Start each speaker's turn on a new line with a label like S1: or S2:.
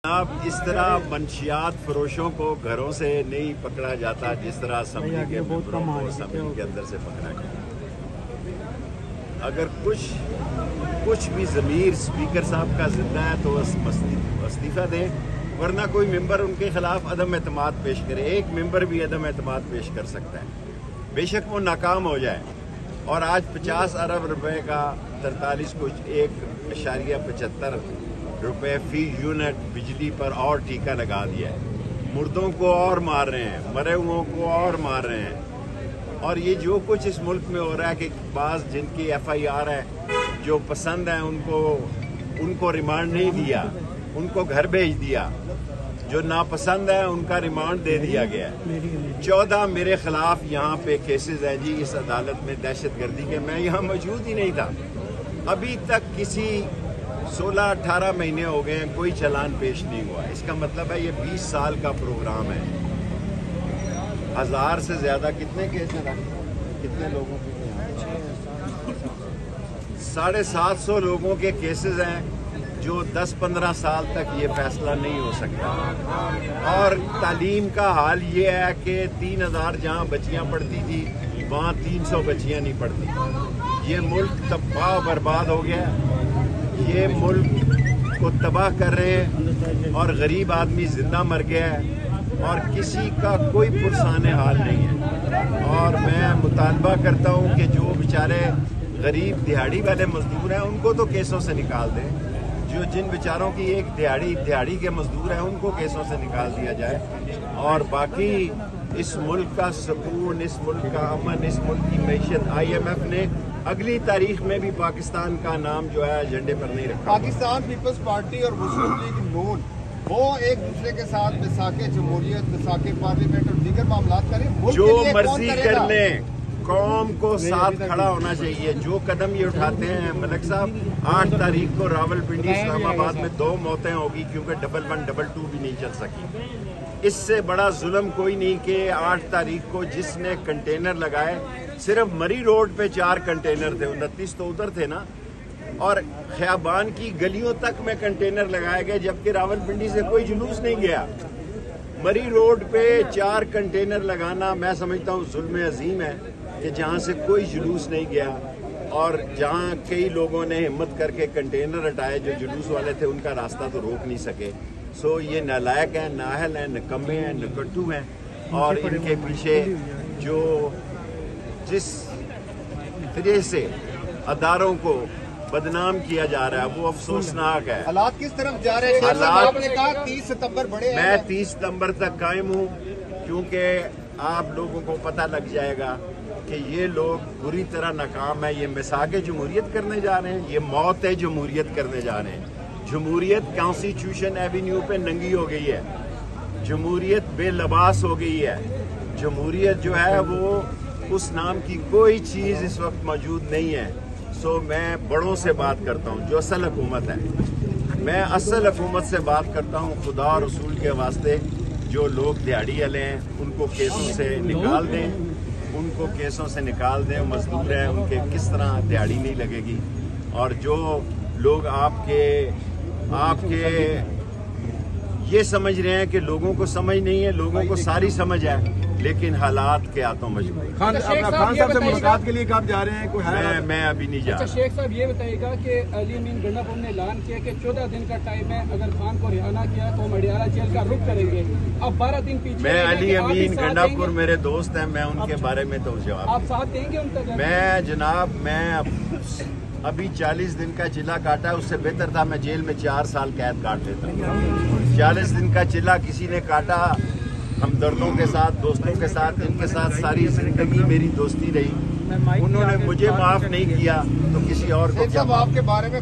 S1: आप इस तरह मंशियात फरोशों को घरों से नहीं पकड़ा जाता जिस तरह असम्बली के मेंबरों को असम्बली के अंदर से पकड़ा गया। अगर कुछ भी ज़मीर स्पीकर साहब का जिंदा है तो इस्तीफ़ा दें, वरना कोई मेंबर उनके खिलाफ अदम एतमाद पेश करे। एक मेंबर भी अदम एतमाद पेश कर सकता है, बेशक वो नाकाम हो जाए। और आज 50 अरब रुपए का 43 कुछ 1.75 रुपए फी यूनिट बिजली पर और टीका लगा दिया है। मुर्दों को और मार रहे हैं, मरे हुओं को और मार रहे हैं। और ये जो कुछ इस मुल्क में हो रहा है कि बाज़ जिनकी FIR है जो पसंद है उनको रिमांड नहीं दिया, उनको घर भेज दिया। जो नापसंद है उनका रिमांड दे दिया गया। 14 मेरे खिलाफ यहाँ पे केसेस हैं जी इस अदालत में दहशतगर्दी के। मैं यहाँ मौजूद ही नहीं था। अभी तक किसी 16-18 महीने हो गए हैं, कोई चालान पेश नहीं हुआ। इसका मतलब है ये 20 साल का प्रोग्राम है। 1000 से ज्यादा कितने केस हैं, कितने लोगों के? 750 लोगों के केसेस हैं जो 10-15 साल तक ये फैसला नहीं हो सकता। और तालीम का हाल ये है कि 3000 जहाँ बच्चियाँ पढ़ती थी वहाँ 300 बच्चियाँ नहीं पढ़ती। ये मुल्क तबाह बर्बाद हो गया। ये मुल्क को तबाह कर रहे हैं और गरीब आदमी जिंदा मर गया है और किसी का कोई पुरसाने हाल नहीं है। और मैं मुतालबा करता हूँ कि जो बेचारे गरीब दिहाड़ी वाले मजदूर हैं उनको तो केसों से निकाल दें। जिन बेचारों की एक दिहाड़ी के मजदूर हैं उनको केसों से निकाल दिया जाए। और बाकी इस मुल्क का सुकून, इस मुल्क का अमन, इस मुल्क की मैशियत IMF ने अगली तारीख में भी पाकिस्तान का नाम जो है एजेंडे पर नहीं रखा।
S2: पाकिस्तान पीपल्स पार्टी और मुस्लिम लीग नून वो एक दूसरे के साथ मिसाके जमहूरियत, मिसाके पार्लियामेंट और दीगर मामला करें।
S1: जो मर्जी कर लें, कौम को साथ खड़ा होना चाहिए। जो कदम ये उठाते हैं मलिक साहब, 8 तारीख को रावलपिंडी इस्लामाबाद में 2 मौतें होगी क्योंकि 1122 भी नहीं चल सकी। इससे बड़ा जुल्म कोई नहीं कि 8 तारीख को जिसने कंटेनर लगाए, सिर्फ मरी रोड पे 4 कंटेनर थे, 29 तो उधर थे ना, और खयाबान की गलियों तक में कंटेनर लगाए गए जबकि रावलपिंडी से कोई जुलूस नहीं गया। मरी रोड पे 4 कंटेनर लगाना मैं समझता हूँ जुल्म अजीम है कि जहाँ से कोई जुलूस नहीं गया और जहाँ कई लोगों ने हिम्मत करके कंटेनर हटाए जो जुलूस वाले थे, उनका रास्ता तो रोक नहीं सके। सो ये नालायक हैं, नाहल हैं, निकम्मे हैं, निकट्टू हैं। और इनके पीछे जो जिस तरह से अदारों को बदनाम किया जा रहा है वो अफसोसनाक है।
S2: हालात किस तरफ जा रहे हैं? आपने कहा 30 सितंबर बड़े,
S1: मैं 30 सितंबर तक कायम हूँ क्योंकि आप लोगों को पता लग जाएगा कि ये लोग बुरी तरह नाकाम है। ये मिसाके जमहूरियत करने जा रहे हैं, ये मौत है जमहूरियत करने जा रहे हैं। जमहूरियत कॉन्स्टिट्यूशन एवेन्यू पे नंगी हो गई है, जमहूरियत बेलबास हो गई है। जमहूरियत जो है वो उस नाम की कोई चीज़ इस वक्त मौजूद नहीं है। सो मैं बड़ों से बात करता हूँ जो असल हुकूमत है। मैं असल हुकूमत से बात करता हूँ खुदा और रसूल के वास्ते। जो लोग दिहाड़ी वाले हैं उनको केसों से निकाल दें, उनको केसों से निकाल दें। मजदूर हैं उनके किस तरह दिहाड़ी नहीं लगेगी। और जो लोग आपके ये समझ रहे हैं कि लोगों को समझ नहीं है, लोगों को सारी समझ है, लेकिन हालात के हाथों मजबूर।
S2: खान साहब से मुलाकात के लिए कब जा रहे हैं? कोई है?
S1: मैं अभी नहीं जा रहा।
S3: शेख साहब ये बताइएगा कि अली अमीन गंडापुर ने ऐलान किया कि 14 दिन का टाइम है, अगर खान को रिहाना किया तो मडियाला जेल का रुख करेंगे। अब 12 दिन पीछे।
S1: मैं अली अमीन गंडापुर मेरे दोस्त हैं, मैं उनके बारे में तो जवाब
S3: आप साथ देंगे उनका?
S1: मैं जनाब अभी 40 दिन का चिल्ला काटा, उससे बेहतर था मैं जेल में 4 साल कैद काट लेता। 40 दिन का चिल्ला किसी ने काटा हमदर्दों के साथ, दोस्तों के साथ, इनके साथ सारी जिंदगी मेरी दोस्ती रही। उन्होंने मुझे माफ नहीं किया तो किसी और को क्या?
S2: आपके बारे में